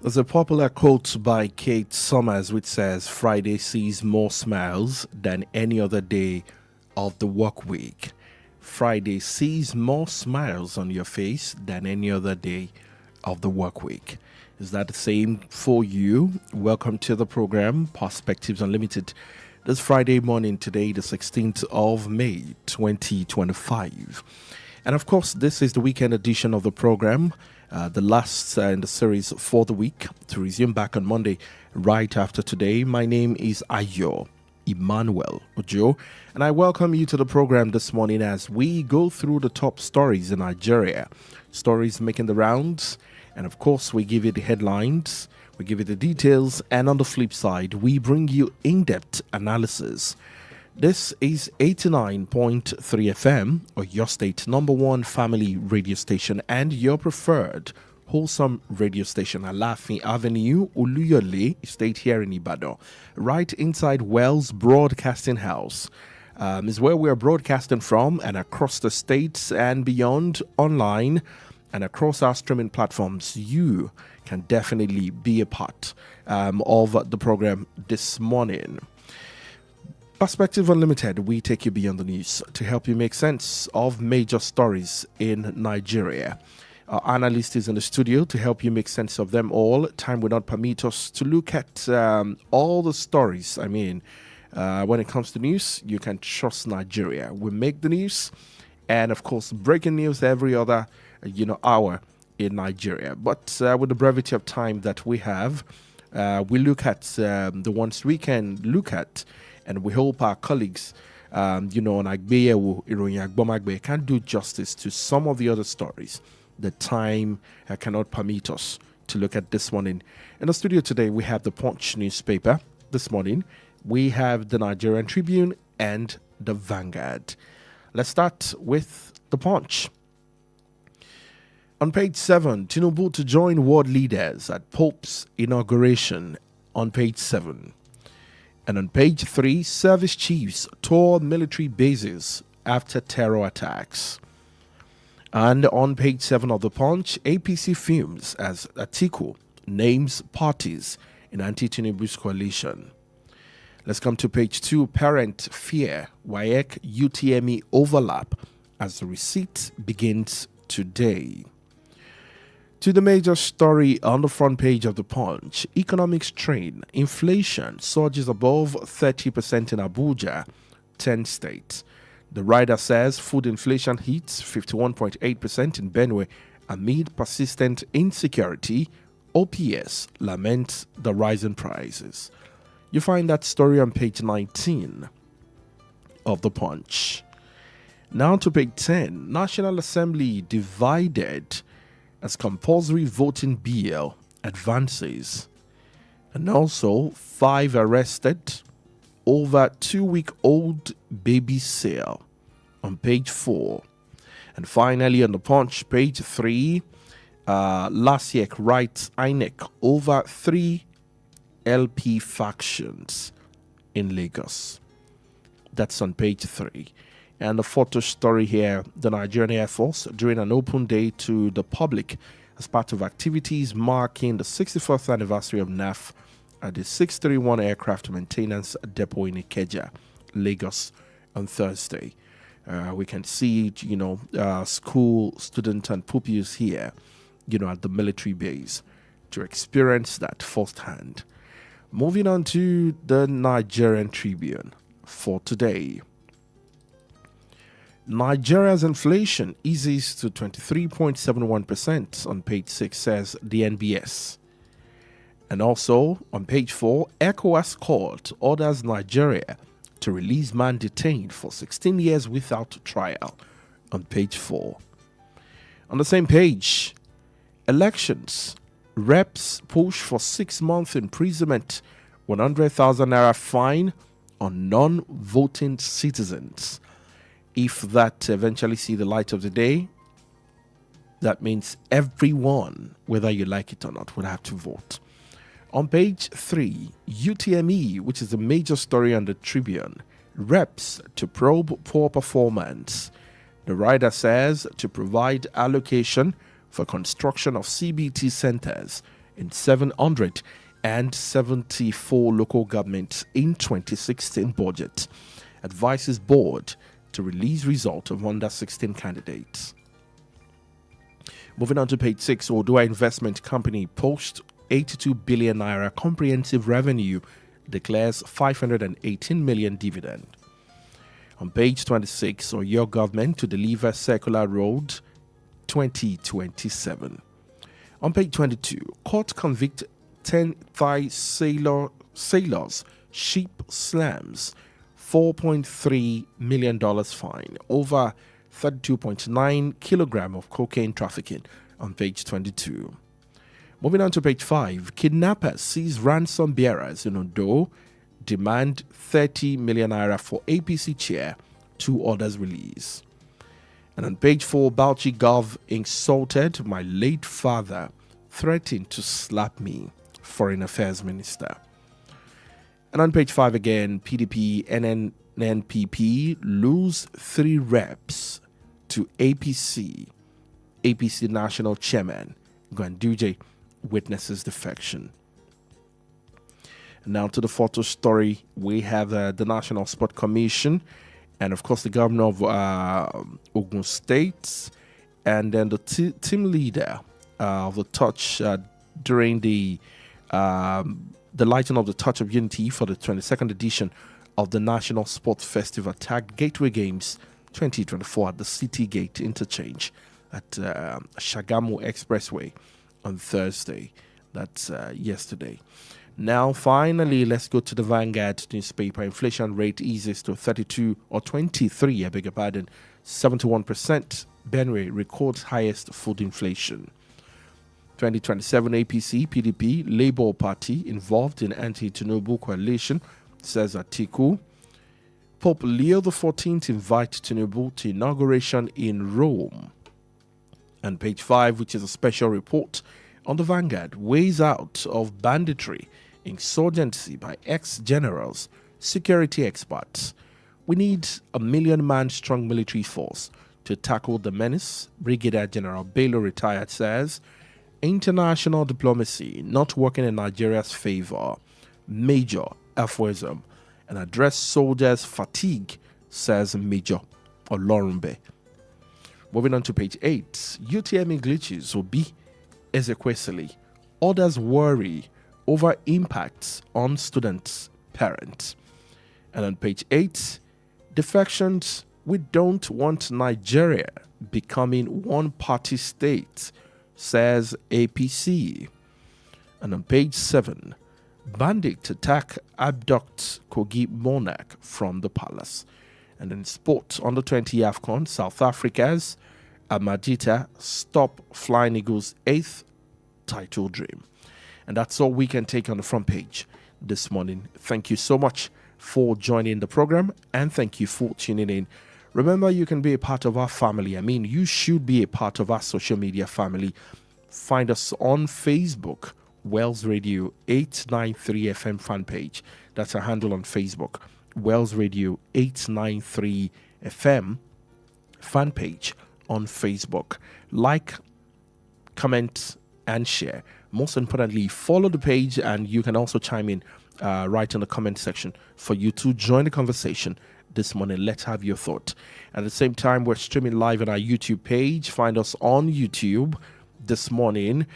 There's a popular quote by Kate Summers which says, Friday sees more smiles than any other day of the work week. Friday sees more smiles on your face than any other day of the work week. Is that the same for you? Welcome to the program, Perspectives Unlimited. This Friday morning, today, the 16th of May, 2025. And of course, this is the weekend edition of the program, the last in the series for the week, to resume back on Monday right after today. My name is Ayo Emmanuel-Ojo, and I welcome you to the program this morning as we go through the top stories in Nigeria, stories making the rounds, and of course, we give you the headlines, we give you the details, and on the flip side, we bring you in-depth analysis. This is 89.3 FM, or your state number one family radio station and your preferred wholesome radio station, Alafin Avenue, Oluyole Estate here in Ibadan, right inside Wells Broadcasting House. Is where we are broadcasting from, and across the states and beyond, online and across our streaming platforms. You can definitely be a part of the program this morning. Perspective Unlimited, we take you beyond the news to help you make sense of major stories in Nigeria. Our analyst is in the studio to help you make sense of them all. Time will not permit us to look at all the stories. I mean, when it comes to news, you can trust Nigeria. We make the news, and of course, breaking news every other hour in Nigeria. But with the brevity of time that we have, we look at the ones we can look at. And we hope our colleagues, on Agbeyewo, Iroyin Agbomagbe, can do justice to some of the other stories. The time cannot permit us to look at this morning. In the studio today, we have the Punch newspaper. This morning, we have the Nigerian Tribune and the Vanguard. Let's start with the Punch. On page 7, Tinubu to join world leaders at Pope's inauguration. On page 7. And on page 3, service chiefs tour military bases after terror attacks. And on page 7 of the Punch, APC fumes as Atiku names parties in anti-Tinubu's coalition. Let's come to page 2, parent fear, WAEC UTME overlap as the receipt begins today. To the major story on the front page of the Punch, economic strain, inflation surges above 30% in Abuja, 10 states. The rider says food inflation hits 51.8% in Benue amid persistent insecurity. OPS laments the rising prices. You find that story on page 19 of the Punch. Now to page 10, National Assembly divided as compulsory voting bill advances, and also 5 arrested over 2-week-old baby sale on page 4. And finally on the Punch, page 3, Lasiek writes INEC over 3 LP factions in Lagos. That's on page 3. And the photo story here, the Nigerian Air Force during an open day to the public as part of activities marking the 61st anniversary of NAF at the 631 Aircraft Maintenance Depot in Ikeja, Lagos, on Thursday. We can see, school students and pupils here, at the military base to experience that firsthand. Moving on to the Nigerian Tribune for today. Nigeria's inflation eases to 23.71% on page 6, says the NBS. And also on page 4, ECOWAS court orders Nigeria to release man detained for 16 years without trial on page 4. On the same page, elections, reps push for 6-month imprisonment, 100,000 naira fine on non-voting citizens. If that eventually see the light of the day, that means everyone, whether you like it or not, will have to vote. On page 3, UTME, which is a major story on the Tribune, reps to probe poor performance. The rider says to provide allocation for construction of CBT centers in 774 local governments in 2016 budget. Advises board to release result of under 16 candidates. Moving on to page 6, Odua Investment Company post 82 billion naira comprehensive revenue, declares 518 million dividend. On page 26, Oyo government to deliver circular road 2027. On page 22, court convict 10 Thai sailors, ship slams, $4.3 million fine, over 32.9 kilogram of cocaine trafficking on page 22. Moving on to page 5, kidnappers seize ransom bearers in Ondo, demand 30 million naira for APC chair, 2 others release. And on page 4, Bauchi Gov insulted my late father, threatened to slap me, Foreign Affairs Minister. And on page 5 again, PDP, NNPP lose 3 reps to APC. APC National Chairman Gwanduje witnesses defection. Now to the photo story, we have the National Sport Commission and of course the governor of Ogun State, and then the team leader of the touch during the lighting of the Touch of Unity for the 22nd edition of the National Sports Festival tagged Gateway Games 2024 at the City Gate Interchange at Shagamu Expressway on Thursday. That's yesterday. Now, finally, let's go to the Vanguard newspaper. Inflation rate eases to 23, I beg your pardon, 71%. Benue records highest food inflation. 2027 APC, PDP, Labour Party involved in anti-Tinubu coalition, says Atiku. Pope Leo XIV invites Tinubu to inauguration in Rome. And page 5, which is a special report on the Vanguard, ways out of banditry, insurgency by ex-generals, security experts. We need a 1 million-man strong military force to tackle the menace, Brigadier General Bello retired says. International diplomacy not working in Nigeria's favor, Major aphorism, and address soldiers' fatigue, says Major Olorunbe. Moving on to page 8, UTM glitches will be Ezekwesili. Others worry over impacts on students' parents. And on page 8, defections, we don't want Nigeria becoming one-party state, says APC. And on page 7, bandit attack abducts Kogi monarch from the palace. And in sports, under 20 AFCON, South Africa's Amadita stop Flying Eagles' 8th title dream. And that's all we can take on the front page this morning. Thank you so much for joining the program, and thank you for tuning in. Remember, you can be a part of our family. I mean, you should be a part of our social media family. Find us on Facebook, Wells Radio 893 FM fan page. That's our handle on Facebook, Wells Radio 893 FM fan page on Facebook. Like, comment, and share. Most importantly, follow the page, and you can also chime in right in the comment section for you to join the conversation this morning. Let's have your thought. At the same time, we're streaming live on our YouTube page. Find us on YouTube this morning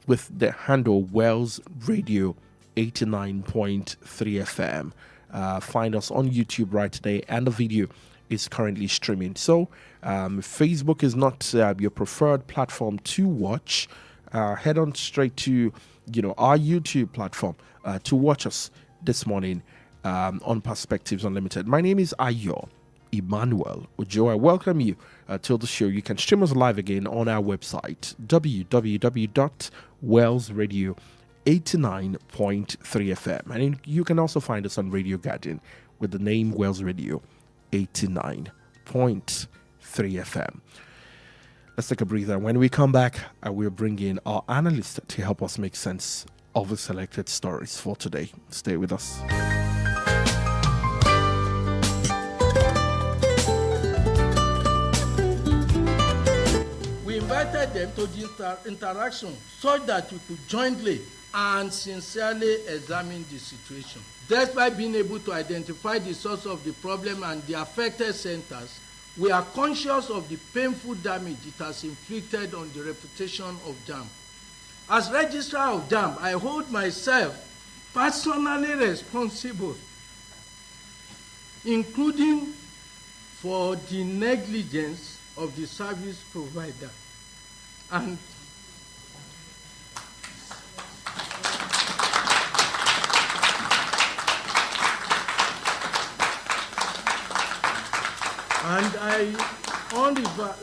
with the handle Wells Radio 89.3 FM. Find us on YouTube right today, and the video is currently streaming. So Facebook is not your preferred platform to watch. Head on straight to our YouTube platform to watch us this morning on Perspectives Unlimited. My name is Ayo Emmanuel-Ojo. I welcome you to the show. You can stream us live again on our website, www.wellsradio89.3 FM. And you can also find us on Radio Garden with the name Wells Radio 89.3 FM. Let's take a breather. When we come back, I will bring in our analyst to help us make sense of the selected stories for today. Stay with us. We invited them to the interaction such that we could jointly and sincerely examine the situation. Despite being able to identify the source of the problem and the affected centers, we are conscious of the painful damage it has inflicted on the reputation of JAMB. As registrar of JAMB, I hold myself personally responsible, including for the negligence of the service provider. And I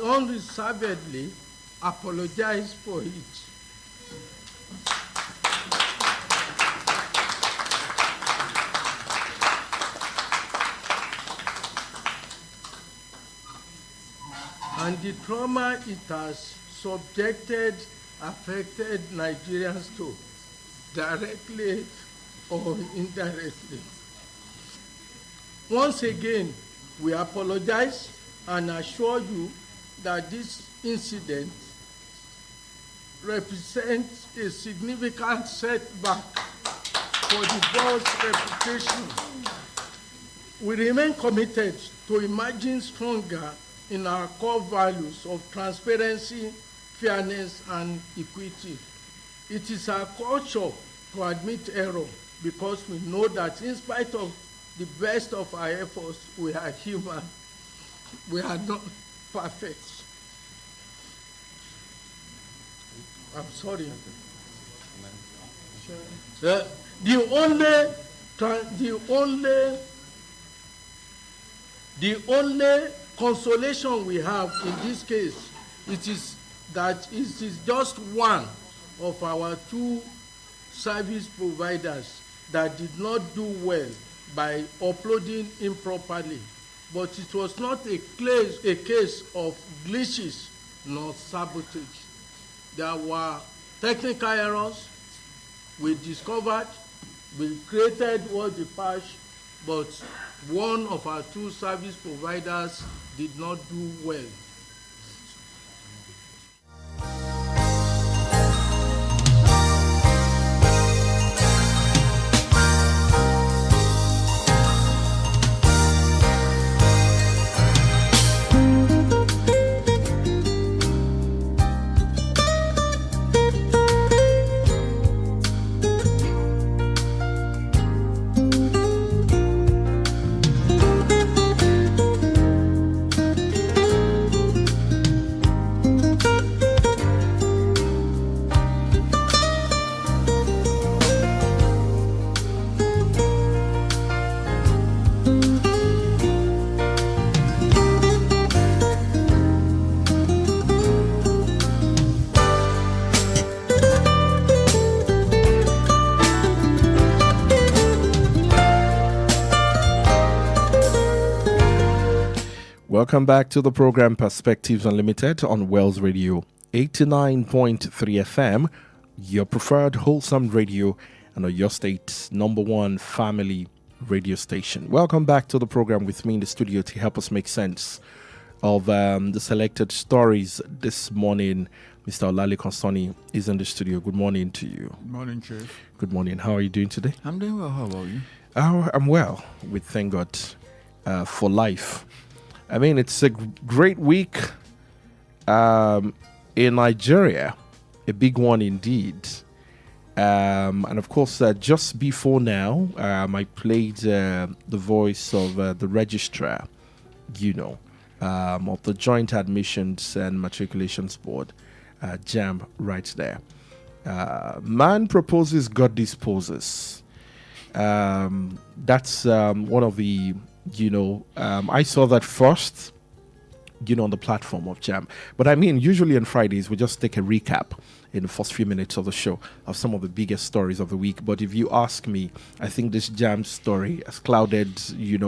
unreservedly apologize for it. And the trauma it has affected Nigerians to, directly or indirectly. Once again, we apologize and assure you that this incident represents a significant setback for the board's reputation. We remain committed to emerging stronger in our core values of transparency, fairness, and equity. It is our culture to admit error because we know that in spite of the best of our efforts, we are human. We are not perfect. I'm sorry. The only consolation we have in this case, it is that it is just one of our two service providers that did not do well by uploading improperly. But it was not a case of glitches nor sabotage. There were technical errors we discovered, we created what we patched, but one of our two service providers did not do well. Welcome back to the program Perspectives Unlimited on Wells Radio 89.3 FM, your preferred wholesome radio and your state's number one family radio station. Welcome back to the program with me in the studio to help us make sense of the selected stories this morning. Mr. Olale Konsoni is in the studio. Good morning to you. Good morning, Chief. Good morning. How are you doing today? I'm doing well. How about you? I'm well. We thank God for life. I mean, it's a great week in Nigeria, a big one indeed. And of course, just before now, I played the voice of the registrar, of the Joint Admissions and Matriculations Board, JAMB, right there. Man proposes, God disposes. That's one of the I saw that first, on the platform of JAMB. But I mean, usually on Fridays, we just take a recap in the first few minutes of the show of some of the biggest stories of the week. But if you ask me, I think this JAMB story has clouded,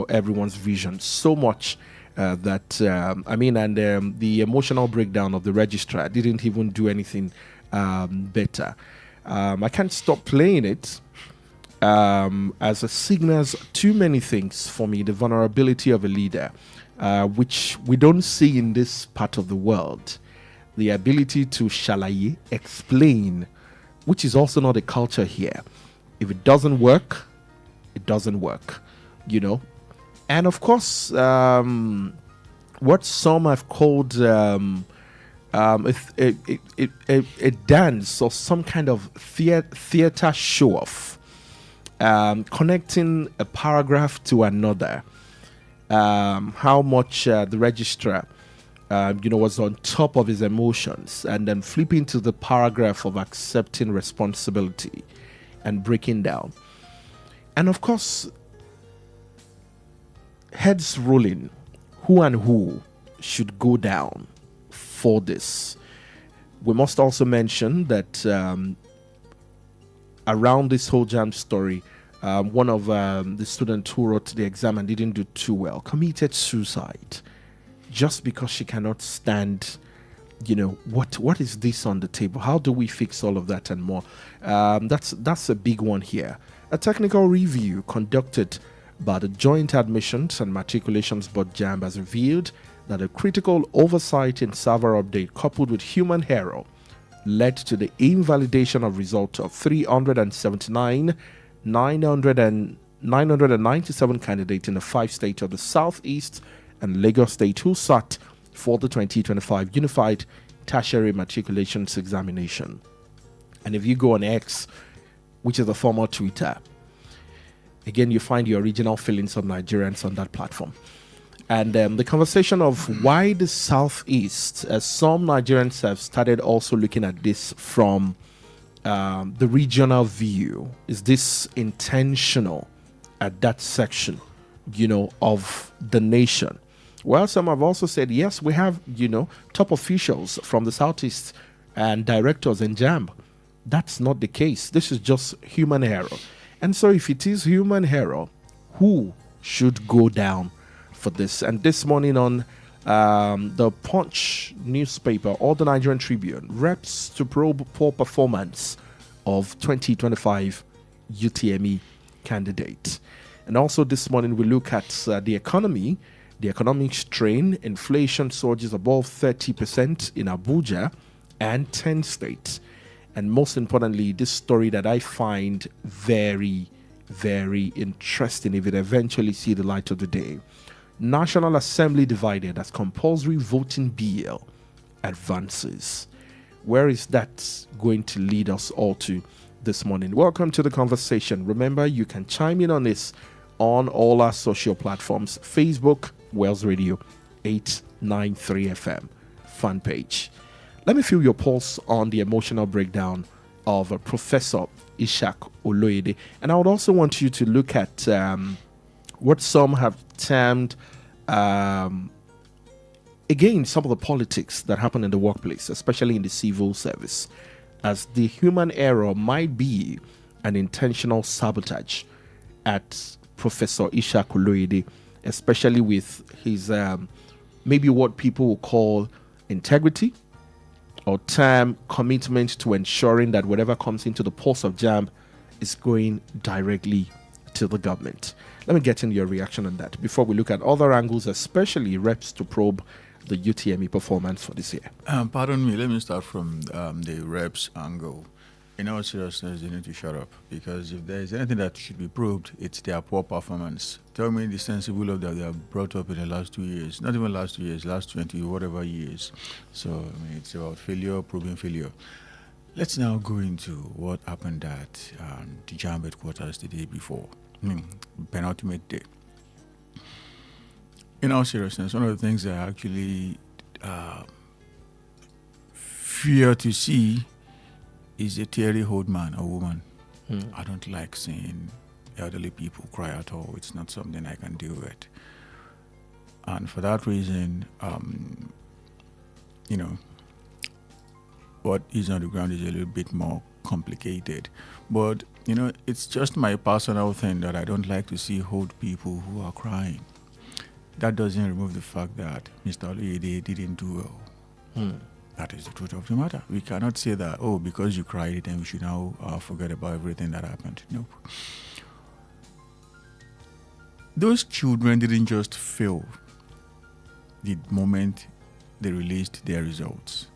everyone's vision so much that, the emotional breakdown of the registrar didn't even do anything better. I can't stop playing it. As it signals too many things for me, the vulnerability of a leader, which we don't see in this part of the world. the ability to shalaye, explain, which is also not a culture here. If it doesn't work, it doesn't work, you know. And of course, what some have called a dance or some kind of theater show off, connecting a paragraph to another. How much the registrar, was on top of his emotions, and then flipping to the paragraph of accepting responsibility and breaking down. And of course, heads rolling, who should go down for this. We must also mention that around this whole jam story, one of the students who wrote the exam and didn't do too well committed suicide just because she cannot stand, what is this on the table? How do we fix all of that and more? That's a big one here. A technical review conducted by the Joint Admissions and Matriculations Board JAMB has revealed that a critical oversight in server update coupled with human error led to the invalidation of result of 997 candidates in the 5 states of the Southeast and Lagos State who sat for the 2025 Unified Tertiary Matriculations Examination. And if you go on X, which is the former Twitter, again, you find the original feelings of Nigerians on that platform. And the conversation of why the Southeast, as some Nigerians have started also looking at this from the regional view. Is this intentional at that section, of the nation? Well, some have also said, yes, we have, top officials from the Southeast and directors in JAMB. That's not the case. This is just human error. And so if it is human error, who should go down for this? And this morning on the Punch newspaper or the Nigerian Tribune, reps to probe poor performance of 2025 UTME candidate. And also this morning we look at the economy, the economic strain. Inflation surges above 30% in Abuja and 10 states. And most importantly, this story that I find very, very interesting if it eventually see the light of the day. National Assembly divided as compulsory voting bill advances. Where is that going to lead us all to this morning? Welcome to the conversation. Remember, you can chime in on this on all our social platforms. Facebook, Wells Radio 893 FM fan page. Let me feel your pulse on the emotional breakdown of Professor Ishak Oloyede. And I would also want you to look at what some have termed, again, some of the politics that happen in the workplace, especially in the civil service, as the human error might be an intentional sabotage at Professor Ishak Oloyede, especially with his maybe what people will call integrity, or term commitment to ensuring that whatever comes into the pulse of JAMB is going directly to the government. Let me get into your reaction on that before we look at other angles, especially reps to probe the UTME performance for this year. Pardon me, let me start from the reps angle. In all seriousness, they need to shut up, because if there is anything that should be probed, it's their poor performance. Tell me the sensible of that they have brought up in the last 2 years, not even last 2 years, last 20 whatever years. So it's about failure, proving failure. Let's now go into what happened at the JAMB headquarters the day before, penultimate day. In all seriousness, one of the things I actually fear to see is a teary old man or woman. I don't like seeing elderly people cry at all. It's not something I can deal with. And for that reason, what is on the ground is a little bit more complicated. But, it's just my personal thing that I don't like to see old people who are crying. That doesn't remove the fact that Mr. Oloyede didn't do well. That is the truth of the matter. We cannot say that, because you cried, then we should now forget about everything that happened. Nope. Those children didn't just fail the moment they released their results.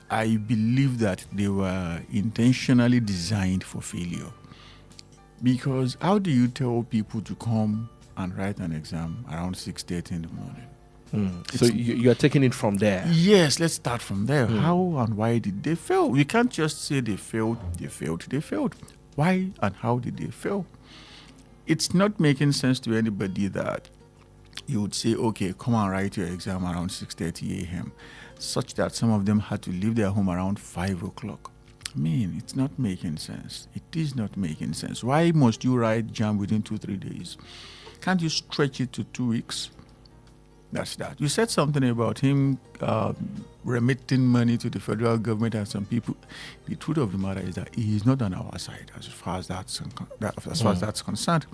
I believe that they were intentionally designed for failure. Because how do you tell people to come and write an exam around 6:30 in the morning? So you are taking it from there. Yes, let's start from there. How and why did they fail? We can't just say they failed. Why and how did they fail? It's not making sense to anybody that you would say, okay, come and write your exam around 6:30 a.m., such that some of them had to leave their home around 5 o'clock. I mean, it's not making sense. It is not making sense. Why must you write JAM within 2-3 days? Can't you stretch it to 2 weeks? That's that. You said something about him remitting money to the federal government and some people. The truth of the matter is that he is not on our side as far as that's concerned.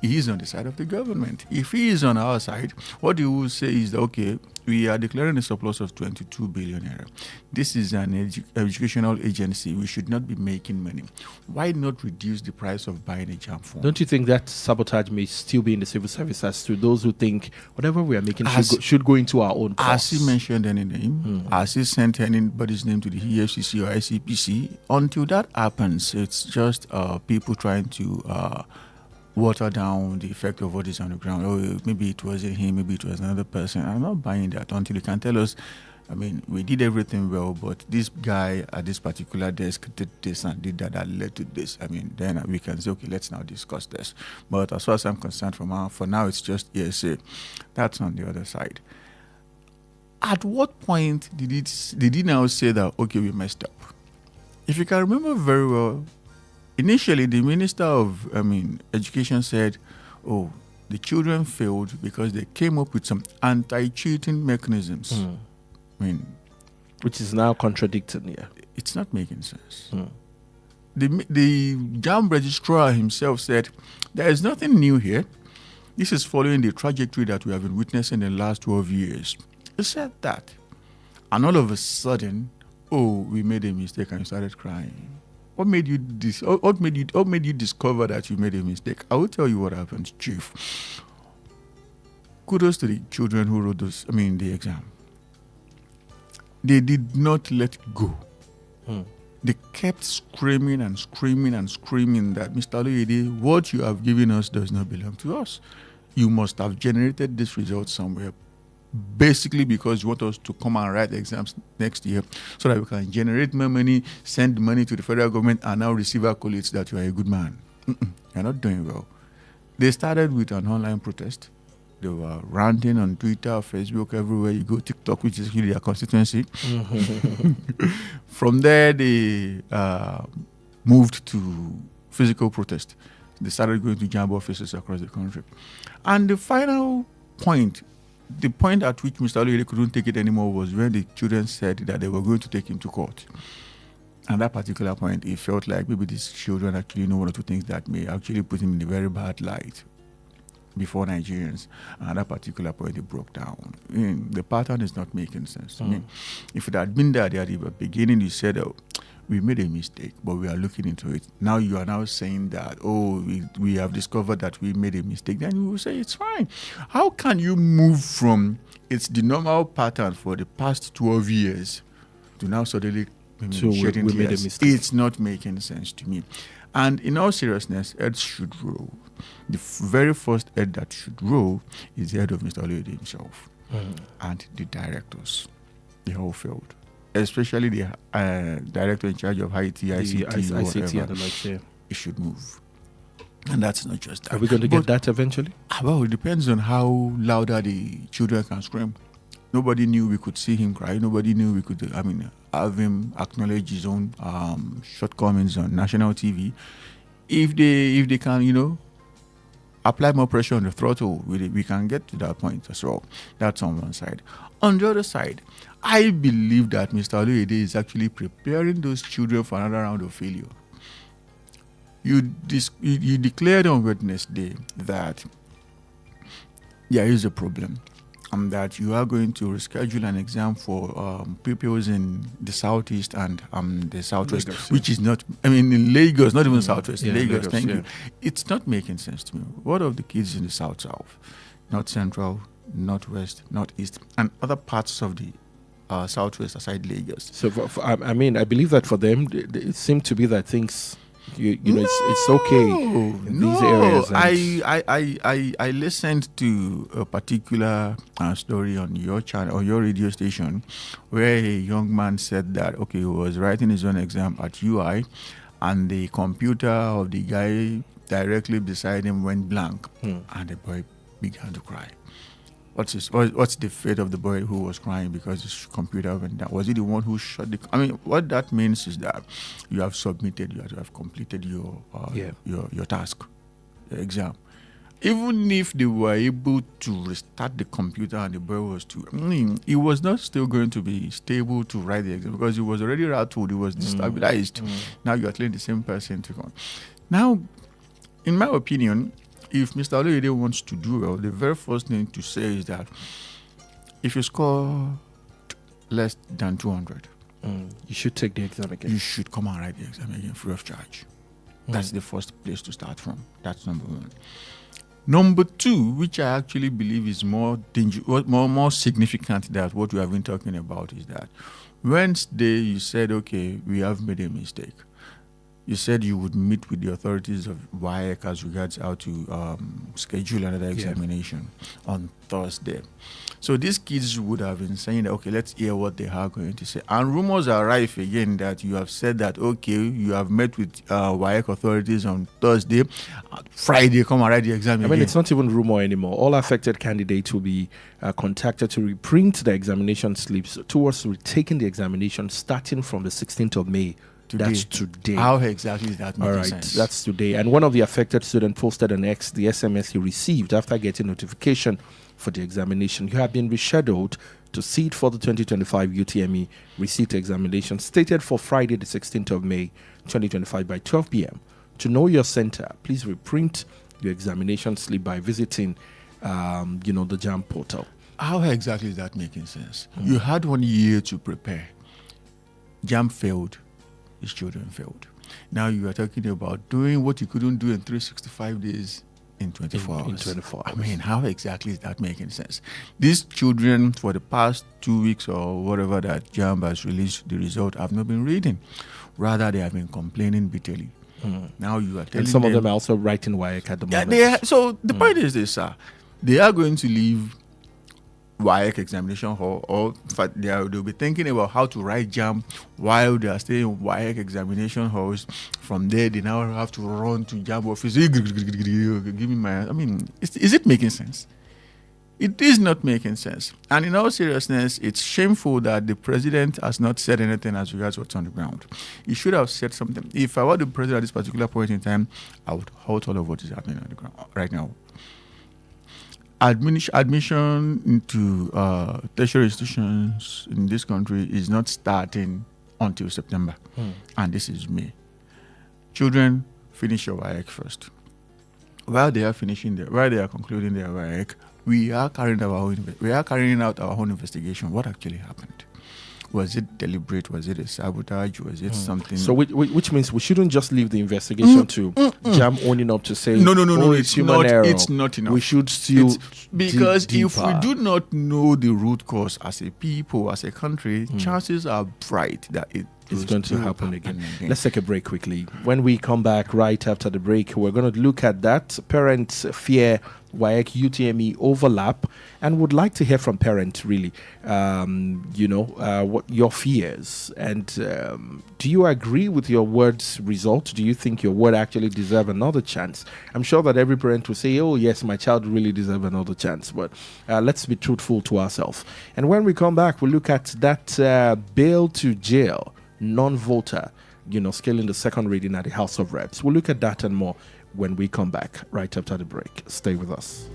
He is on the side of the government. If he is on our side, what he will say is that, okay, we are declaring a surplus of 22 billion naira. This is an educational agency. We should not be making money. Why not reduce the price of buying a JAM form? Don't you think that sabotage may still be in the civil service as to those who think whatever we are making should go into our own costs? Has he mentioned any name? Has he sent anybody's name to the EFCC or ICPC? Until that happens, it's just people trying to water down the effect of what is on the ground. Oh, maybe it wasn't him, maybe it was another person. I'm not buying that until you can tell us, I mean, we did everything well, but this guy at this particular desk did this and did that led to this. I mean, then we can say, okay, let's now discuss this. But as far as I'm concerned, for now, it's just ESA. That's on the other side. At what point did he now say that, okay, we messed up? If you can remember very well, initially the Minister of Education said, oh, the children failed because they came up with some anti-cheating mechanisms. I mean, which is now contradicted here. It's not making sense. The JAM registrar himself said, there is nothing new here. This is following the trajectory that we have been witnessing in the last 12 years. He said that. And all of a sudden, oh, we made a mistake, and you started crying. What made you discover that you made a mistake? I will tell you what happened, Chief. Kudos to the children who wrote the exam. They did not let go. They kept screaming and screaming and screaming that, Mr. Aloyede, what you have given us does not belong to us. You must have generated this result somewhere. Basically because you want us to come and write exams next year so that we can generate more money, send money to the federal government, and now receive accolades that you are a good man. You're not doing well. They started with an online protest. They were ranting on Twitter, Facebook, everywhere you go, TikTok, which is really their constituency. From there, they moved to physical protest. They started going to JAMB offices across the country. And the final point, the point at which Mr. Aloyede couldn't take it anymore was when the children said that they were going to take him to court. And that particular point, he felt like maybe these children actually know one or two things that may actually put him in a very bad light before Nigerians. And at that particular point, he broke down. The pattern is not making sense to me. If it had been there at the beginning, you said, oh, we made a mistake, but we are looking into it. Now you are now saying that, oh, we have discovered that we made a mistake. Then you will say it's fine. How can you move from it's the normal pattern for the past 12 years to now suddenly shedding tears? Made a mistake. It's not making sense to me. And in all seriousness, heads should roll. The very first head that should roll is the head of Mr. Aloyede himself and the directors. They all failed. Especially the director in charge of IT, ICT, and the like, yeah. It should move. And that's not just that. Are we going to get that eventually? Well, it depends on how louder the children can scream. Nobody knew we could see him cry. Nobody knew we could, have him acknowledge his own shortcomings on national TV. If they can, apply more pressure on the throttle, we can get to that point as well. That's on one side. On the other side, I believe that Mr. Aloyede is actually preparing those children for another round of failure. You declared on Wednesday that there is a problem and that you are going to reschedule an exam for pupils in the southeast and the southwest, Lagos, which is not, in Lagos, not even southwest, Lagos, thank you. It's not making sense to me. What of the kids in the south, north central, northwest, northeast, and other parts of the southwest aside Lagos. So, I mean, I believe that for them, it seemed to be that things, it's okay in these areas. I listened to a particular story on your channel or your radio station, where a young man said that he was writing his own exam at UI, and the computer of the guy directly beside him went blank, and the boy began to cry. What's the fate of the boy who was crying because his computer went down? Was he the one who shut the? I mean, what that means is that you have submitted, you have completed your task, your exam. Even if they were able to restart the computer and the boy was he was not still going to be stable to write the exam because he was already rattled, he was destabilized. Now you are telling the same person to go. Now, in my opinion, if Mr. Oloyede wants to do well, the very first thing to say is that if you score less than 200, you should take the exam again. You should come and write the exam again free of charge. That's the first place to start from. That's number one. Number two, which I actually believe is more more significant than what we have been talking about, is that Wednesday you said, we have made a mistake. You said you would meet with the authorities of WAEC as regards how to schedule another examination on Thursday. So these kids would have been saying that, let's hear what they are going to say. And rumors are rife again that you have said that, you have met with WAEC authorities on Thursday. Friday, come and write the exam again. I mean, it's not even rumor anymore. All affected candidates will be contacted to reprint the examination slips towards retaking the examination starting from the 16th of May. Today. That's today. How exactly is that making sense? That's today. And one of the affected students posted on X the SMS he received after getting notification for the examination. You have been rescheduled to sit for the 2025 UTME receipt examination stated for Friday the 16th of May 2025 by 12 p.m. To know your center, please reprint your examination slip by visiting the JAM portal. How exactly is that making sense? You had 1 year to prepare. JAM failed. His children failed. Now you are talking about doing what you couldn't do in 365 days in 24 hours. In 24 hours. I mean, how exactly is that making sense? These children, for the past 2 weeks or whatever that JAMB has released the result, have not been reading. Rather, they have been complaining bitterly. Now you are telling and some them, of them are also writing WAEC at the moment. So the point is this, sir. They are going to leave WAEC examination hall, or in fact they'll be thinking about how to write JAM while they are staying in WAEC examination halls. From there they now have to run to JAM office. Give me my. I mean, is it making sense? It is not making sense. And in all seriousness, it's shameful that the president has not said anything as regards what's on the ground. He should have said something. If I were the president at this particular point in time, I would halt all of what is happening on the ground right now. Admission into tertiary institutions in this country is not starting until September, and this is May. Children, finish your WAEC first. While they are concluding their WAEC, we are carrying out our own investigation. What actually happened? Was it deliberate? Was it a sabotage? Was it something? So which means we shouldn't just leave the investigation to JAM owning up to say, no, it's human error. It's not enough. We should still because dig if we do not know the root cause as a people, as a country, chances are bright that it's going to happen again. Let's take a break quickly. When we come back right after the break, we're going to look at that. Parents fear WAEC UTME overlap and would like to hear from parents really, what your fears. And do you agree with your word's result? Do you think your word actually deserves another chance? I'm sure that every parent will say, oh yes, my child really deserves another chance. But let's be truthful to ourselves. And when we come back, we'll look at that bail to jail non-voter, scaling the second reading at the House of Reps. We'll look at that and more when we come back right after the break. Stay with us.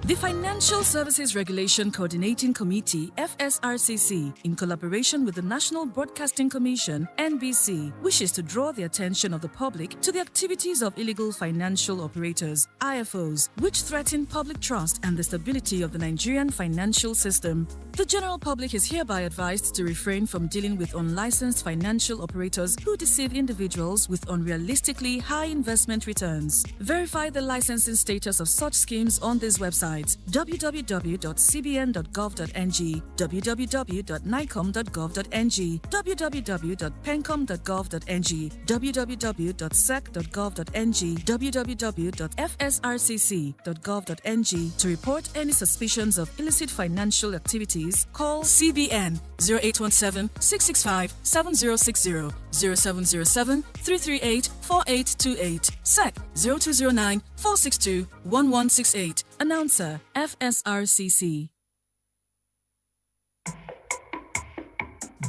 The financial Financial Services Regulation Coordinating Committee, FSRCC, in collaboration with the National Broadcasting Commission, NBC, wishes to draw the attention of the public to the activities of illegal financial operators, IFOs, which threaten public trust and the stability of the Nigerian financial system. The general public is hereby advised to refrain from dealing with unlicensed financial operators who deceive individuals with unrealistically high investment returns. Verify the licensing status of such schemes on these websites: www.cbn.gov.ng, www.nicom.gov.ng, www.pencom.gov.ng, www.sec.gov.ng, www.fsrcc.gov.ng. To report any suspicions of illicit financial activities, call CBN 0817-665-7060, 0707-338-4828, SEC 0209-462-1168. Announcer, FSRCC.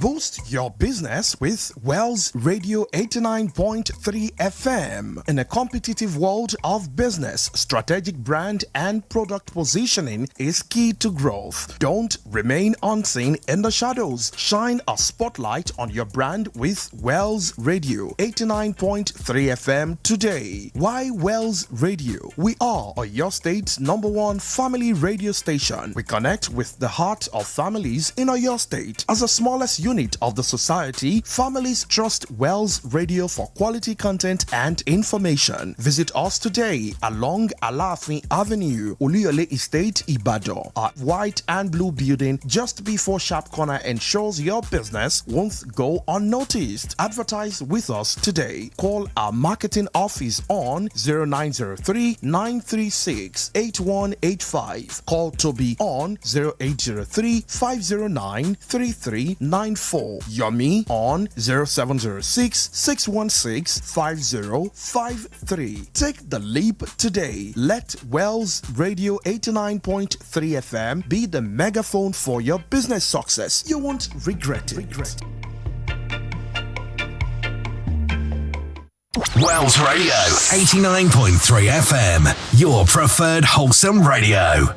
Boost your business with Wells Radio 89.3 FM. In a competitive world of business, strategic brand and product positioning is key to growth. Don't remain unseen in the shadows. Shine a spotlight on your brand with Wells Radio 89.3 FM today. Why Wells Radio? We are your state's #1 family radio station. We connect with the heart of families in your state. As the smallest unit of the society, families trust Wells Radio for quality content and information. Visit us today along Alafin Avenue, Oluyole Estate, Ibadan. Our white and blue building just before Sharp Corner ensures your business won't go unnoticed. Advertise with us today. Call our marketing office on 0903 936 8185. Call Toby on 0803 509 3394. Yomi on 0706 616 5053. Take the leap today. Let Wells Radio 89.3 FM be the megaphone for your business success. You won't regret it. Wells Radio 89.3 FM, your preferred wholesome radio.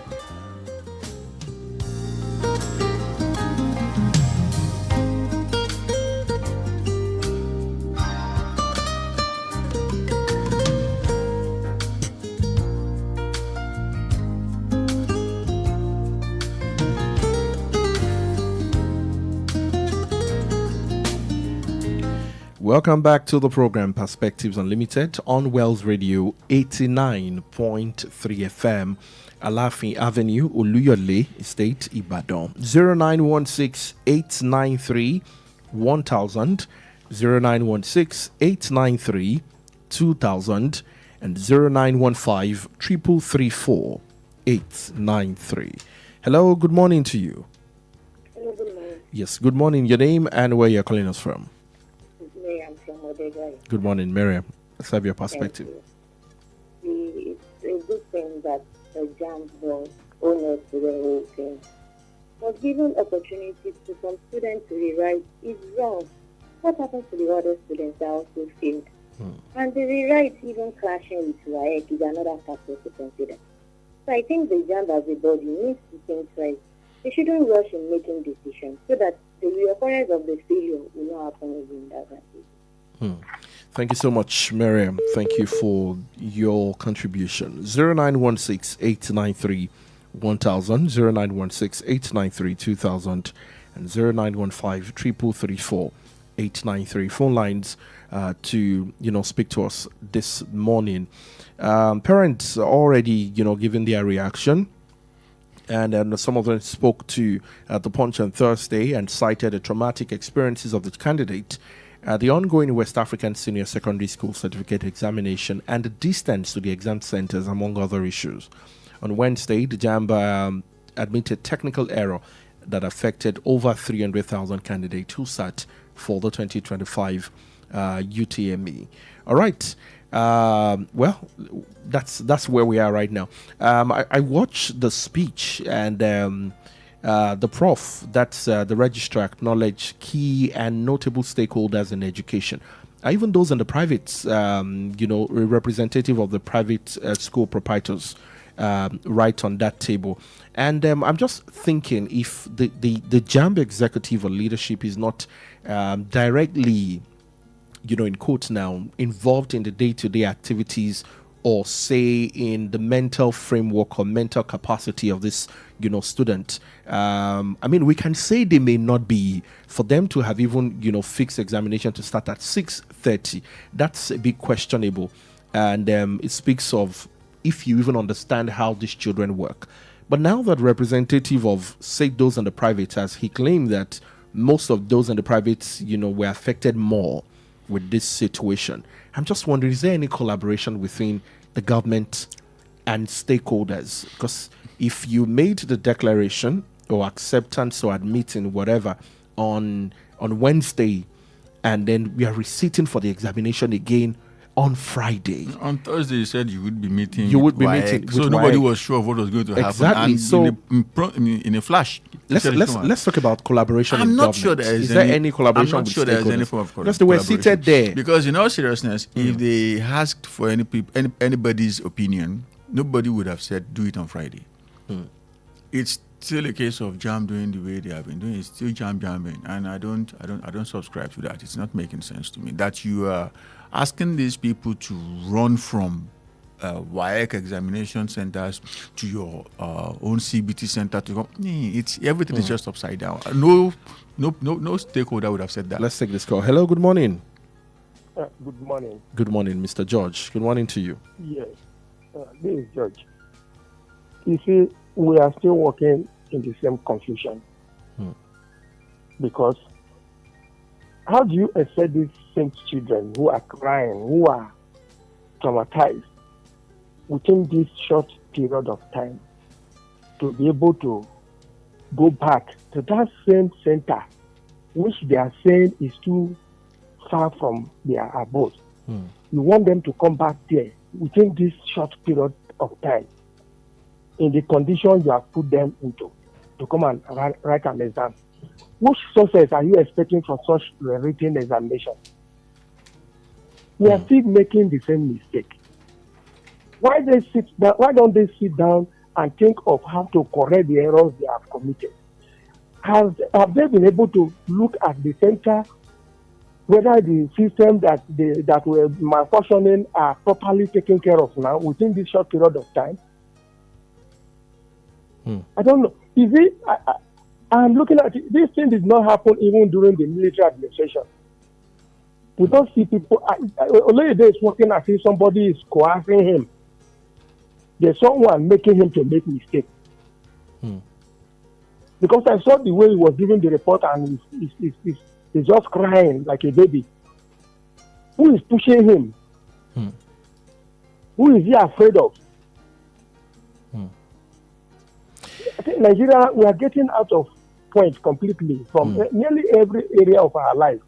Welcome back to the program Perspectives Unlimited on Wells Radio 89.3 FM, Alafin Avenue, Oluyole Estate, Ibadan. 0916-893-1000, 0916-893-2000, and 0915-334-893. Hello, good morning to you. Hello, good morning. Yes, good morning. Your name and where you're calling us from. Good morning, Miriam. Let's have your perspective. It's a good thing that the JAMB was owners to the whole thing. But giving opportunities to some students to rewrite is wrong. What happens to the other students that also failed? And the rewrite even clashing with WAEC is another factor to consider. So I think the JAMB as a body needs to think twice. They shouldn't rush in making decisions so that the reoccurrence of the failure will not happen again. Thank you so much, Miriam. Thank you for your contribution. 0916-893-1000, 0916-893-2000, and 0915-334-893. Phone lines to speak to us this morning. Parents are already giving their reaction. And some of them spoke to the Punch on Thursday and cited the traumatic experiences of the candidate, the ongoing West African Senior Secondary School Certificate Examination, and the distance to the exam centers, among other issues. On Wednesday, the JAMB admitted technical error that affected over 300,000 candidates who sat for the 2025 UTME. All right. Well, that's where we are right now. I watched the speech, and the prof, that's the registrar, acknowledged key and notable stakeholders in education. Even those in the private, representative of the private school proprietors right on that table. And I'm just thinking if the JAMB executive or leadership is not directly, in quotes now, involved in the day-to-day activities, or say in the mental framework or mental capacity of this, student. We can say they may not be, for them to have even, fixed examination to start at 6:30. That's a bit questionable. And it speaks of if you even understand how these children work. But now that representative of, say, those in the private, as he claimed that most of those in the private, were affected more with this situation. I'm just wondering, is there any collaboration between the government and stakeholders? Because if you made the declaration or acceptance or admitting whatever on Wednesday, and then we are receipting for the examination again on Friday. On Thursday, you said you would be meeting. You would be WAEC, meeting. So with nobody WAEC. was sure of what was going to happen. Exactly. And So in a flash, let's talk about collaboration. I'm in not government. sure there is there any collaboration I'm not with sure there is any stakeholders? form of Because they were seated there. Because in all seriousness, if they asked for anybody's opinion, nobody would have said do it on Friday. It's still a case of jam doing the way they have been doing. It's still jamming, and I don't subscribe to that. It's not making sense to me that you are asking these people to run from WAEC examination centers to your own CBT center to go. It's everything is just upside down. No stakeholder would have said that. Let's take this call. Hello, good morning. Good morning. Good morning, Mr. George. Good morning to you. Yes, this is George. You see, we are still working in the same confusion. Because how do you expect these same children who are crying, who are traumatized, within this short period of time, to be able to go back to that same center, which they are saying is too far from their abode? You want them to come back there within this short period of time, in the condition you have put them into, to come and write an exam. Which success are you expecting from such written examination? We are still making the same mistake. Why don't they sit down and think of how to correct the errors they have committed? Have they been able to look at the center, whether the system that were malfunctioning are properly taken care of now within this short period of time? I don't know. Is it? I'm looking at it. This thing did not happen even during the military administration. We don't see people. Olayede is working as if somebody is coercing him. There's someone making him to make mistakes. Because I saw the way he was giving the report and he's just crying like a baby. Who is pushing him? Who is he afraid of? I think Nigeria, we are getting out of point completely from nearly every area of our life.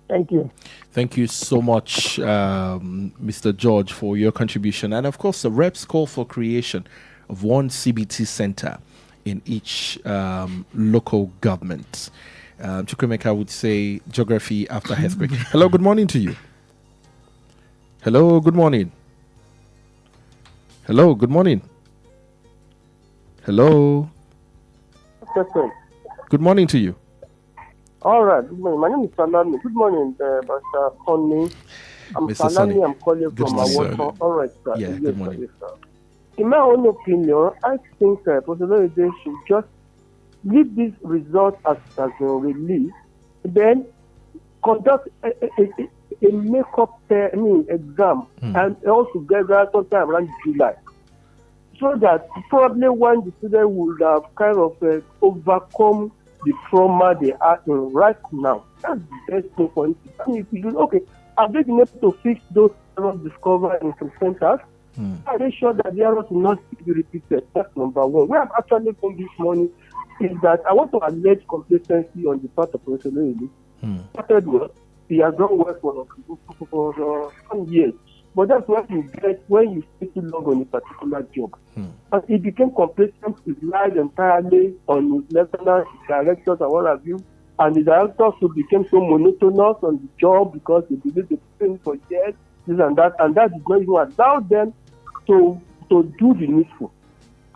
Thank you. Thank you so much, Mr. George, for your contribution. And of course, the reps call for creation of one CBT center in each local government. Chukwemeka would say geography after earthquake. Hello, good morning to you. Hello, good morning. Hello, good morning. Hello. Good morning to you. All right. Good morning. My name is Salami. Good morning, Mr. Connie. I'm Mr. Salami. Sonny. I'm calling Good from morning, Awatan. All right, sir. Yeah, Yes, good sir. morning. Yes, sir. In my own opinion, I think Professor Olayede should just leave this result as has been released, then conduct a make-up exam and all together sometime around July. So that probably when the student would have kind of overcome the trauma they are in right now. That's the best thing for it. I mean, if you do, okay, have they been able to fix those errors discovered in some centers? Are they sure that the errors will not be repeated? That's number one. Where I'm actually going this morning is that I want to allege complacency on the part of Professor Olayede. Started well. He has done well for some years. But that's what you get when you stay too long on a particular job. And he became complacent, he relied entirely on his lieutenants, his directors, and what have you. And the directors also became so monotonous on the job because they believed they trained for years, this and that did not even allow them to do the needful.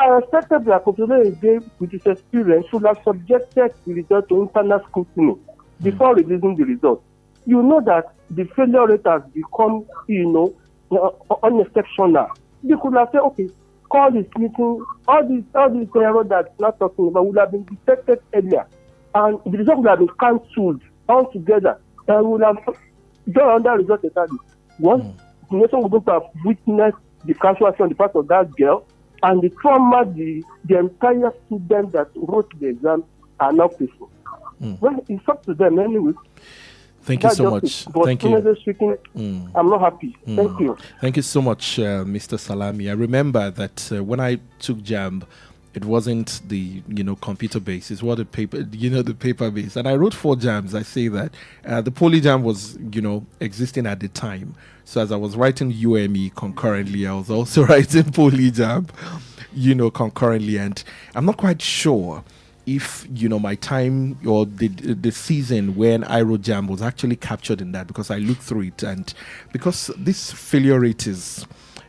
I expected that Osoleye with his experience should have subjected the result to internal scrutiny before releasing the result. You know that the failure rate has become, unexceptional. They could have said, okay, call this meeting, all these errors that not talking about would have been detected earlier, and the result would have been cancelled altogether, and would have done under result entirely. Once the nation would have witnessed the casualty on the part of that girl, and the trauma the entire students that wrote the exam are now facing. Well, it's up to them anyway. Thank you so much. Thank you. Speaking, I'm not happy. Thank you. Thank you so much, Mr. Salami. I remember that when I took JAMB, it wasn't the computer based. It's what the paper, the paper based. And I wrote 4 jams. I say that the poly jam was existing at the time. So as I was writing UME concurrently, I was also writing poly jam, concurrently. And I'm not quite sure if my time or the season when I wrote jam was actually captured in that, because I looked through it, and because this failure rate is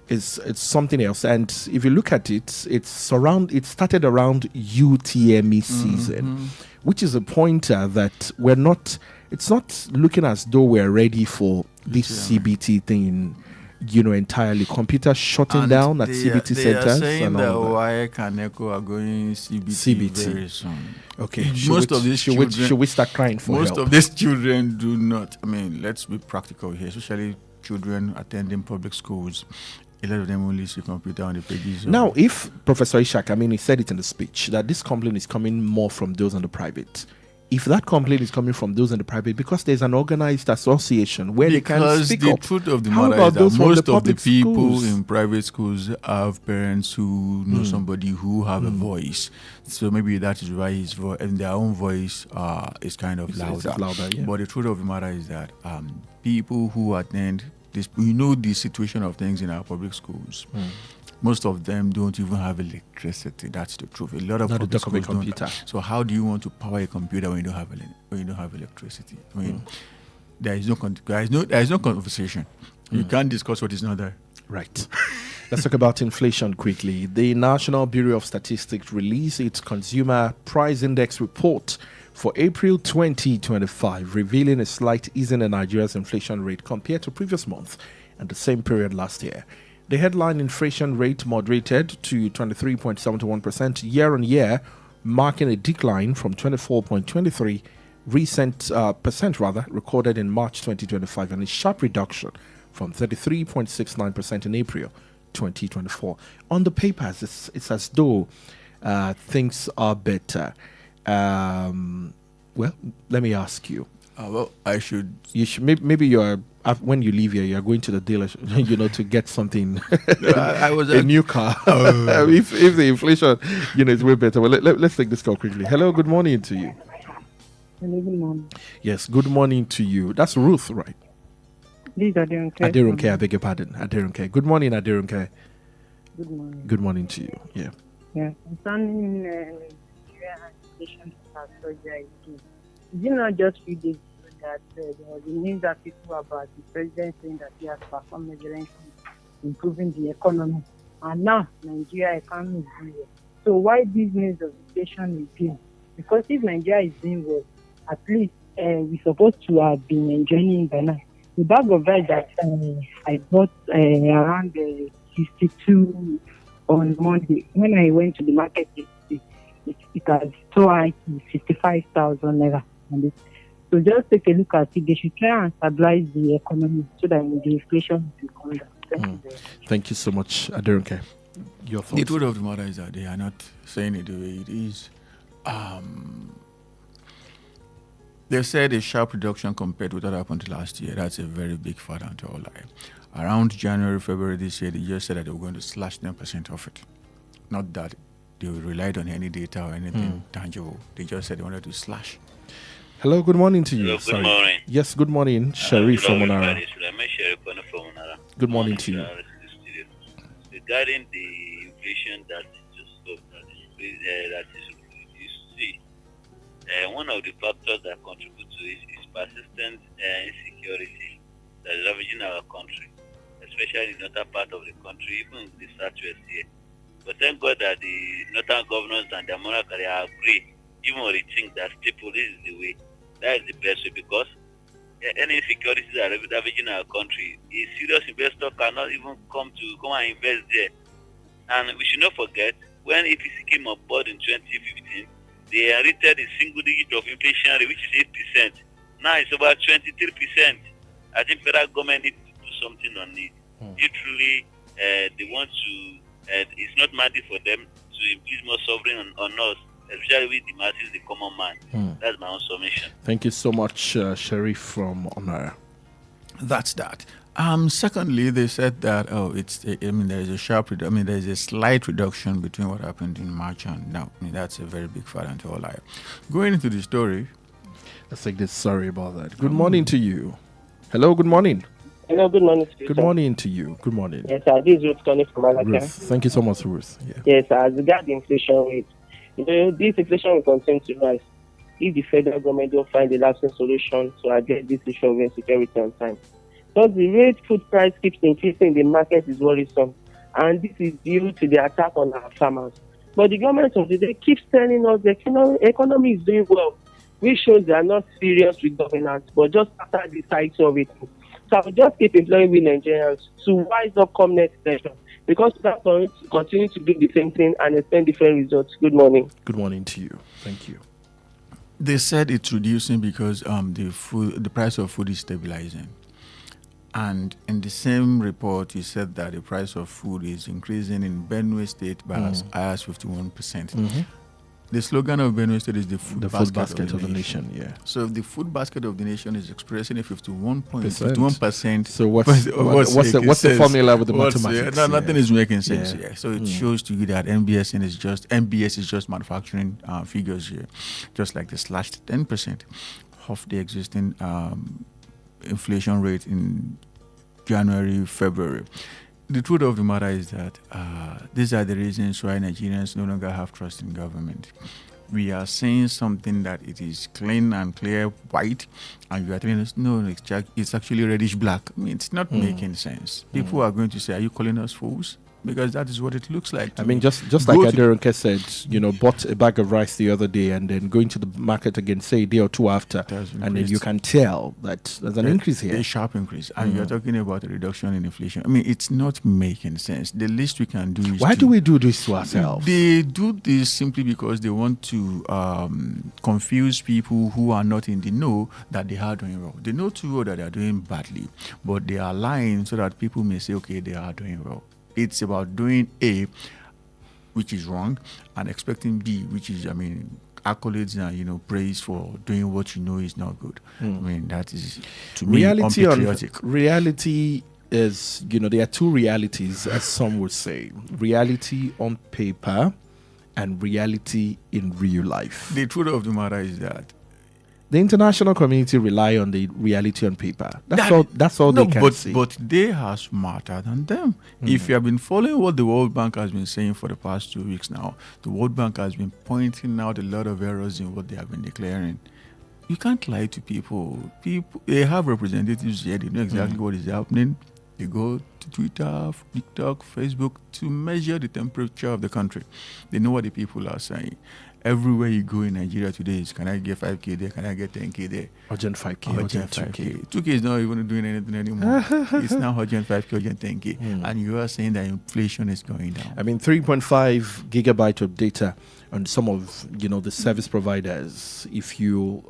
it's something else. And if you look at it, it started around UTME season, which is a pointer that it's not looking as though we're ready for this CBT thing, entirely. Computers shutting down at CBT centers. They are saying and that all WAEC and ECO are going CBT very soon. Okay. Should we start crying for help? Most of these children do not. I mean, let's be practical here, especially children attending public schools. A lot of them only see computer on the pages. Now, if Professor Ishak, he said it in the speech, that this complaint is coming more from those on the private. If that complaint is coming from those in the private, because there's an organized association where they can speak up. Because the truth of the matter is that most of the people in private schools have parents who know somebody who have a voice. So maybe that is why his voice and their own voice is kind of louder. It's louder, yeah. But the truth of the matter is that people who attend this, the situation of things in our public schools. Most of them don't even have electricity. That's the truth. A lot of public schools don't. So how do you want to power a computer when you don't have electricity? I mean, there is no conversation. You can't discuss what is not there. Right. Let's talk about inflation quickly. The National Bureau of Statistics released its Consumer Price Index report for April 2025, revealing a slight easing in Nigeria's inflation rate compared to previous month and the same period last year. The headline inflation rate moderated to 23.71% year-on-year, marking a decline from 24.23% recorded in March 2025, and a sharp reduction from 33.69% in April 2024. On the papers, it's as though things are better. Well, let me ask you. You should maybe you're when you leave here, you're going to the dealership, to get something, a new car. If the inflation, is way better. Well, let's take this call quickly. Hello, good morning to you. Hello, good morning. Yes, good morning to you. That's Ruth, right? This is Adirunke. Adirunke, I beg your pardon. Adirunke. Good morning, Adirunke. Good morning. Good morning to you. Yeah. Yeah. Concerning Nigeria inflation strategy, is it not just few days ago that there was a news article about the president saying that he has performed measures improving the economy, and now Nigeria economy is doing well. So why this news of inflation again? Because if Nigeria is doing well, at least we're supposed to have been enjoying by now. The bag of rice that I bought around 62 on Monday, when I went to the market yesterday, it has so high to 55,000 naira. So just take a look at it. They should try and stabilize the economy so that the inflation will come down. Thank you so much, Adirunke. Your thoughts? The truth of the matter is that they are not saying it the way it is. They said a sharp reduction compared to what happened last year. That's a very big fat and all lie. Around January, February this year, they just said that they were going to slash 10% of it. Not that they relied on any data or anything tangible. They just said they wanted to slash. Hello, good morning to you. Hello, good morning. Yes, good morning, Sharif from Monara. Good morning to you. Regarding the inflation that is one of the factors that contribute to it is persistent insecurity that is ravaging our country, especially in other part of the country, even the southwest here. But thank God that the northern governors and the monarch agree, even on the thing that staple this is the way. That is the best way because any insecurities that are ravaging our country, a serious investor cannot even come and invest there. And we should not forget, when APC came on board in 2015, they inherited a single digit of inflation rate, which is 8%. Now it's about 23%. I think federal government needs to do something on it. If truly they want to, it's not mandate for them to impose more sovereign on us, especially with the masses, the common man. That's my own submission. Thank you so much, Sharif from Honor. That's that. Secondly, they said that there's a there's a slight reduction between what happened in March and now. That's a very big factor into all. Going into the story, let's take this. Sorry about that. Good morning to you. Hello. Good morning. Hello. Good morning. Good morning to you. Good morning. Yes, sir. This is Ruth calling from Malacca. Ruth. Thank you so much, Ruth. Yeah. Yes, as regards the inflation rate, this inflation will continue to rise if the federal government don't find a lasting solution to address this issue of insecurity on time. Because the rate food price keeps increasing in the market is worrisome, and this is due to the attack on our farmers. But the government of the day keeps telling us the economy is doing well, which shows they are not serious with governance, but just after the title of it. So I will just keep employing we Nigerians to wise up come next session, because that's going to continue to do the same thing and expect different results. Good morning. Good morning to you. Thank you. They said it's reducing because the price of food is stabilizing. And in the same report, you said that the price of food is increasing in Benue State by as high as 51%. The slogan of Benue State is the food basket of the nation. Yeah. So if the food basket of the nation is expressing a 51%. So what's the formula with the mathematics? Nothing is making sense here. So it shows to you that MBS is just manufacturing figures here, just like the slashed 10% of the existing inflation rate in January, February. The truth of the matter is that these are the reasons why Nigerians no longer have trust in government. We are saying something that it is clean and clear white, and you are telling us, no, it's actually reddish black. I mean, it's not making sense. People are going to say, are you calling us fools? Because that is what it looks like. I mean, just like Aderonke said, bought a bag of rice the other day and then going to the market again, say a day or two after, and then you can tell that there's an increase here. A sharp increase. And you're talking about a reduction in inflation. I mean, it's not making sense. The least we can do is why do we do this to ourselves? They do this simply because they want to confuse people who are not in the know that they are doing wrong. They know too well that they are doing badly, but they are lying so that people may say, okay, they are doing well. It's about doing A, which is wrong, and expecting B, which is, accolades and, praise for doing what you know is not good. I mean, that is, to me, unpatriotic. Reality is, there are two realities, as some would say. Reality on paper and reality in real life. The truth of the matter is that the international community rely on the reality on paper. That's all they can see. But they are smarter than them. If you have been following what the World Bank has been saying for the past 2 weeks now, the World Bank has been pointing out a lot of errors in what they have been declaring. You can't lie to people. They have representatives here. They know exactly what is happening. They go to Twitter, TikTok, Facebook to measure the temperature of the country. They know what the people are saying. Everywhere you go in Nigeria today is, can I get 5K there? Can I get 10K there? Urgent 5K, urgent 2K. 2K is not even doing anything anymore. It's now urgent 5K, urgent 10K. And you are saying that inflation is going down. 3.5 gigabyte of data on some of the service providers. If you're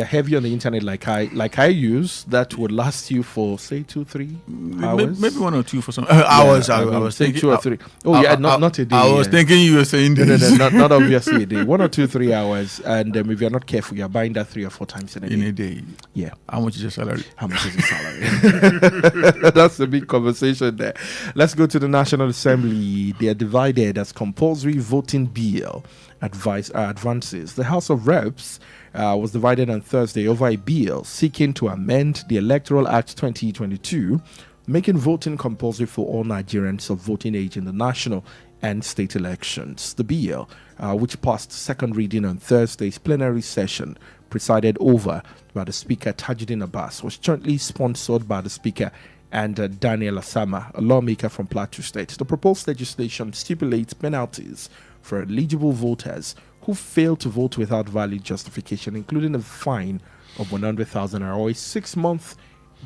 heavy on the internet like I use, that would last you for say 2-3 hours. Maybe 1 or 2 for some hours. I was thinking 2 or 3. Not a day. I was thinking you were saying this. No, not obviously a day. 1 or 2-3 hours, and if you're not careful, you're buying that 3 or 4 times in a day. Yeah. How much is your salary? How much is your salary? That's a big conversation there. Let's go to the National Assembly. They are divided as compulsory voting bill advances. The House of Reps was divided on Thursday over a bill seeking to amend the Electoral Act 2022, making voting compulsory for all Nigerians of voting age in the national and state elections. The bill, which passed second reading on Thursday's plenary session, presided over by the Speaker Tajuddin Abbas, was jointly sponsored by the Speaker and Daniel Asama, a lawmaker from Plateau State. The proposed legislation stipulates penalties for eligible voters who fail to vote without valid justification, including a fine of 100,000 or a 6-month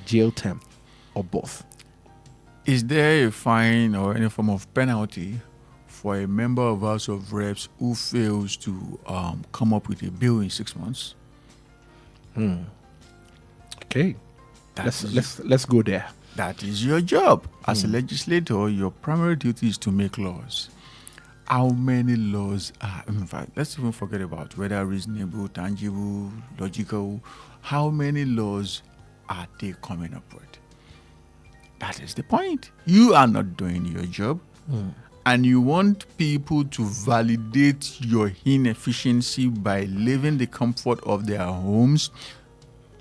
jail term, or both. Is there a fine or any form of penalty for a member of House of Reps who fails to come up with a bill in 6 months? Okay, let's go there. That is your job. As a legislator, your primary duty is to make laws. How many laws are, in fact, let's even forget about whether reasonable, tangible, logical. How many laws are they coming up with? That is the point. You are not doing your job. And you want people to validate your inefficiency by leaving the comfort of their homes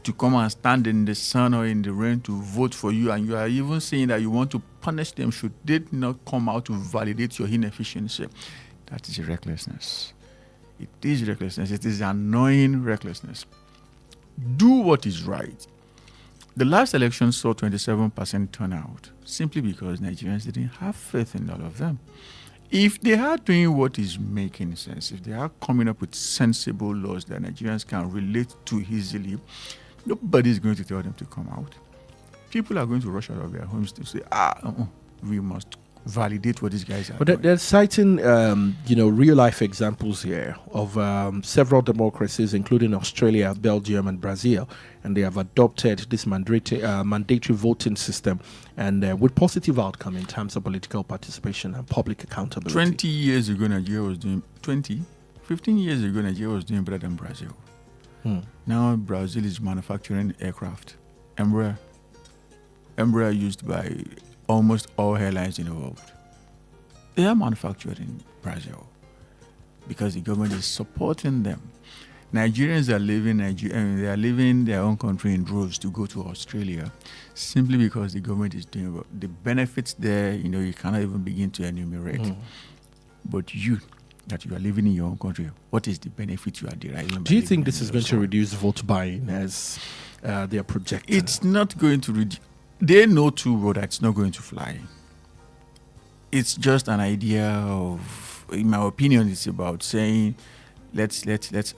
to come and stand in the sun or in the rain to vote for you, and you are even saying that you want to punish them should they not come out to validate your inefficiency. That is recklessness. It is recklessness. It is annoying recklessness. Do what is right. The last election saw 27% turnout simply because Nigerians didn't have faith in all of them. If they are doing what is making sense, if they are coming up with sensible laws that Nigerians can relate to easily, nobody is going to tell them to come out. People are going to rush out of their homes to say, we must validate what these guys are doing. But they're citing, real-life examples here of several democracies, including Australia, Belgium, and Brazil, and they have adopted this mandatory voting system, and with positive outcome in terms of political participation and public accountability. 15 years ago, Nigeria was doing better than Brazil. Now Brazil is manufacturing aircraft. Embraer used by almost all airlines in the world. They are manufactured in Brazil because the government is supporting them. Nigerians are leaving they are leaving their own country in droves to go to Australia simply because the government is doing well. The benefits there, you cannot even begin to enumerate. But you are living in your own country, what is the benefit you are deriving? Do you think this is going to reduce vote buying as they are projecting? It's not going to reduce. They know too well that it's not going to fly. It's just an idea of, in my opinion, it's about saying, let's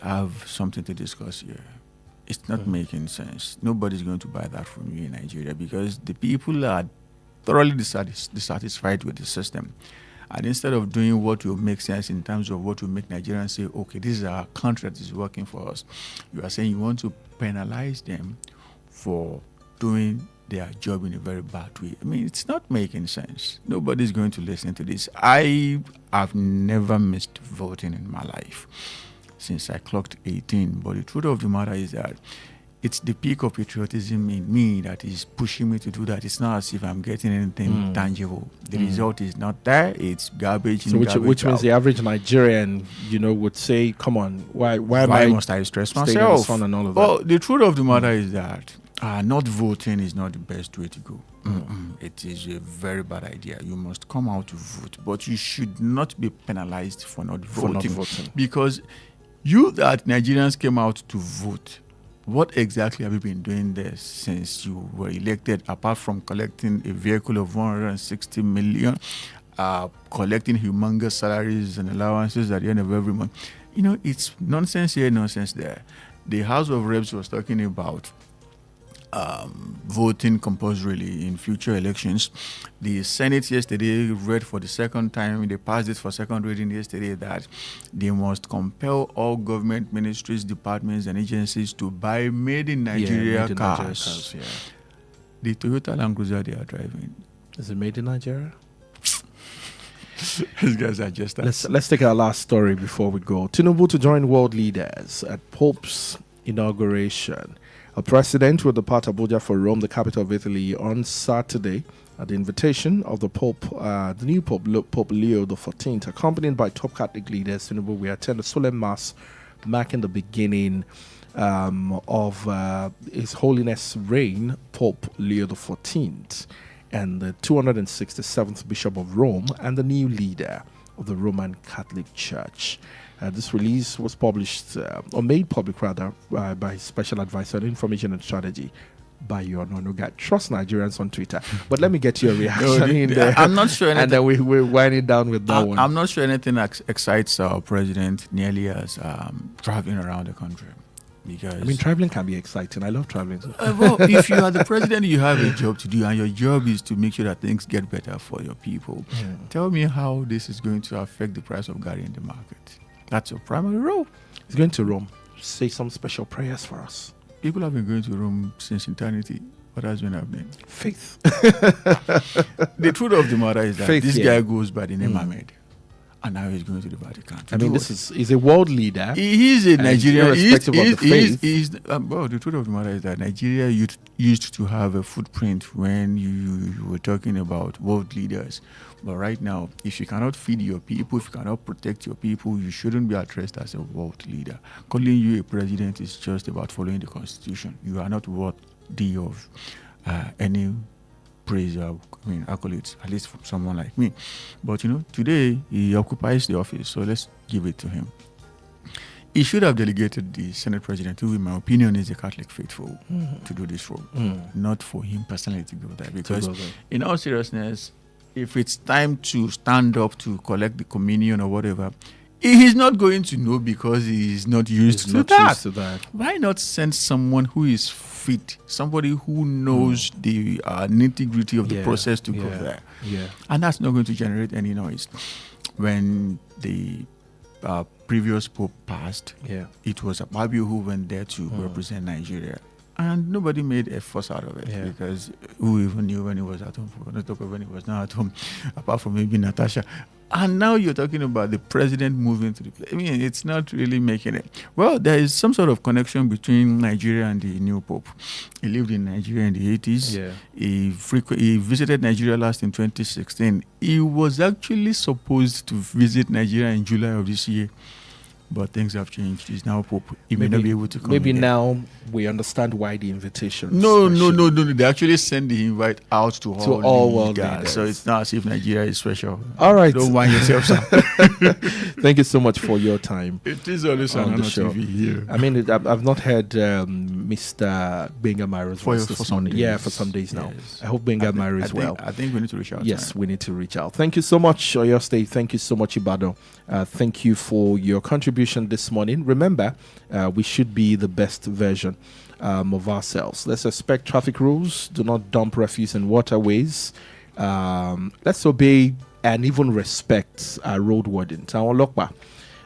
have something to discuss here. It's not making sense. Nobody's going to buy that from you in Nigeria because the people are thoroughly dissatisfied with the system. And instead of doing what will make sense in terms of what will make Nigerians say, okay, this is our country that is working for us, you are saying you want to penalize them for doing their job in a very bad way. I mean, it's not making sense. Nobody's going to listen to this. I have never missed voting in my life since I clocked 18. But the truth of the matter is that it's the peak of patriotism in me that is pushing me to do that. It's not as if I'm getting anything tangible. The result is not there. It's garbage. So which means the average Nigerian, would say, come on, why must I stress myself? And all of well, that? The truth of the matter is that not voting is not the best way to go. It is a very bad idea. You must come out to vote, but you should not be penalized for not voting. Because you that Nigerians came out to vote, what exactly have you been doing there since you were elected, apart from collecting a vehicle of 160 million, collecting humongous salaries and allowances at the end of every month? It's nonsense here, nonsense there. The House of Reps was talking about voting compulsorily in future elections. The Senate yesterday read for the second time, they passed it for second reading yesterday, that they must compel all government ministries, departments, and agencies to buy made in Nigeria cars. The Toyota Land Cruiser they are driving, is it made in Nigeria? These guys are just let's take our last story before we go. Tinubu to join world leaders at Pope's inauguration. A president will depart Abuja for Rome, the capital of Italy, on Saturday at the invitation of the Pope, the new Pope, Pope Leo XIV, accompanied by top Catholic leaders. Tinubu will attend a solemn mass marking the beginning of His Holiness' reign, Pope Leo XIV, and the 267th Bishop of Rome, and the new leader of the Roman Catholic Church. This release was published, or made public rather, by Special Advisor on Information and Strategy, by your Nonuga. Trust Nigerians on Twitter. But let me get your reaction in there. I'm not sure anything, and then we're winding down with that one. I'm not sure anything excites our president nearly as traveling around the country. Because traveling can be exciting. I love traveling. Well, if you are the president, you have a job to do, and your job is to make sure that things get better for your people. Tell me how this is going to affect the price of Gary in the market. That's your primary role. He's going to Rome. Say some special prayers for us. People have been going to Rome since eternity. What has been happening? Faith. The truth of the matter is that this guy goes by the name Ahmed. And now he's going to the Vatican. He's a world leader. He is a Nigerian. Irrespective of the faith. Well, the truth of the matter is that Nigeria used to have a footprint when you were talking about world leaders. But right now, if you cannot feed your people, if you cannot protect your people, you shouldn't be addressed as a world leader. Calling you a president is just about following the Constitution. You are not worthy of any praise or accolades, at least from someone like me. But today he occupies the office, so let's give it to him. He should have delegated the Senate President, who in my opinion is a Catholic faithful, to do this role. Not for him personally to go there. Because in all seriousness, if it's time to stand up to collect the communion or whatever, he's not going to know because he's not used to that. Why not send someone who is fit, somebody who knows the nitty-gritty of the process to go there? And that's not going to generate any noise. When the previous Pope passed, it was Ababio who went there to represent Nigeria. And nobody made a fuss out of it because who even knew when he was at home, not talk when he was not at home, apart from maybe Natasha. And now you're talking about the president moving to the place. It's not really making it. Well, there is some sort of connection between Nigeria and the new Pope. He lived in Nigeria in the 80s. He visited Nigeria last in 2016. He was actually supposed to visit Nigeria in July of this year. But things have changed. He's now Pope. He may not be able to come. Maybe now we understand why the invitation. No. They actually send the invite out to all world leaders. So it's not as if Nigeria is special. All right. Don't mind yourself, sir. Thank you so much for your time. It is always on the show. TV here. I've not heard Mr. Benga Myro's voice this morning. For some days now. I hope Benga Myro is well. I think we need to reach out. Yes, we need to reach out. Thank you so much, Oyo State. Thank you so much, Ibadan. Thank you for your contribution this morning. Remember, we should be the best version of ourselves. Let's respect traffic rules. Do not dump refuse in waterways. Let's obey and even respect our road wardens.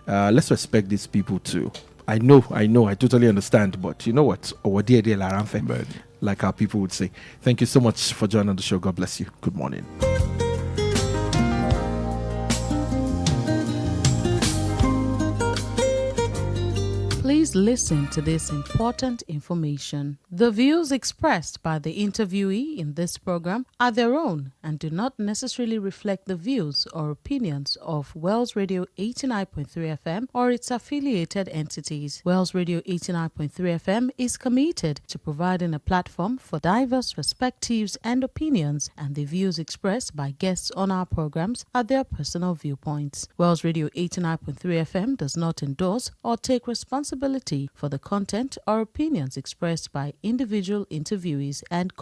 Let's respect these people too. I know, I totally understand, but you know what? Like our people would say. Thank you so much for joining the show. God bless you. Good morning. Please listen to this important information. The views expressed by the interviewee in this program are their own and do not necessarily reflect the views or opinions of Wells Radio 89.3 FM or its affiliated entities. Wells Radio 89.3 FM is committed to providing a platform for diverse perspectives and opinions, and the views expressed by guests on our programs are their personal viewpoints. Wells Radio 89.3 FM does not endorse or take responsibility for the content or opinions expressed by individual interviewees and